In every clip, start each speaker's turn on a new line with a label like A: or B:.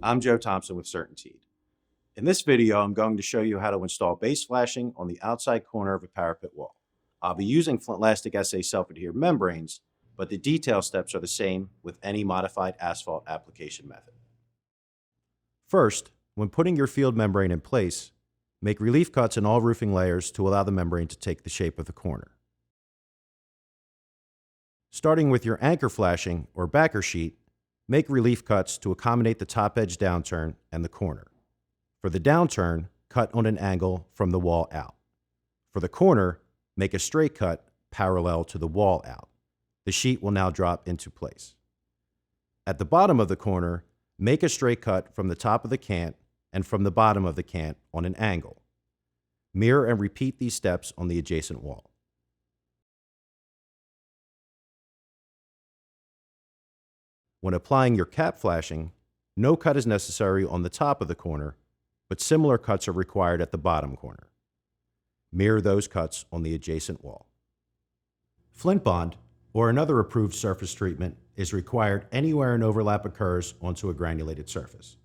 A: I'm Joe Thompson with CertainTeed. In this video, I'm going to show you how to install base flashing on the outside corner of a parapet wall. I'll be using Flintlastic SA self-adhered membranes, but the detail steps are the same with any modified asphalt application method. First, when putting your field membrane in place, make relief cuts in all roofing layers to allow the membrane to take the shape of the corner. Starting with your anchor flashing or backer sheet, make relief cuts to accommodate the top edge downturn and the corner. For the downturn, cut on an angle from the wall out. For the corner, make a straight cut parallel to the wall out. The sheet will now drop into place. At the bottom of the corner, make a straight cut from the top of the cant and from the bottom of the cant on an angle. Mirror and repeat these steps on the adjacent wall. When applying your cap flashing, no cut is necessary on the top of the corner, but similar cuts are required at the bottom corner. Mirror those cuts on the adjacent wall. FlintBond, or another approved surface treatment, is required anywhere an overlap occurs onto a granulated surface.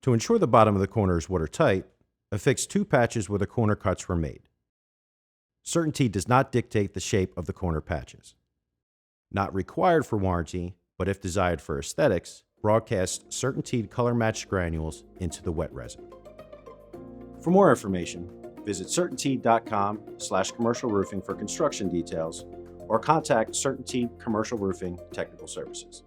A: To ensure the bottom of the corner is watertight, affix 2 patches where the corner cuts were made. CertainTeed does not dictate the shape of the corner patches. Not required for warranty, but if desired for aesthetics, broadcast CertainTeed color-matched granules into the wet resin. For more information, visit CertainTeed.com/commercial roofing for construction details, or contact CertainTeed Commercial Roofing Technical Services.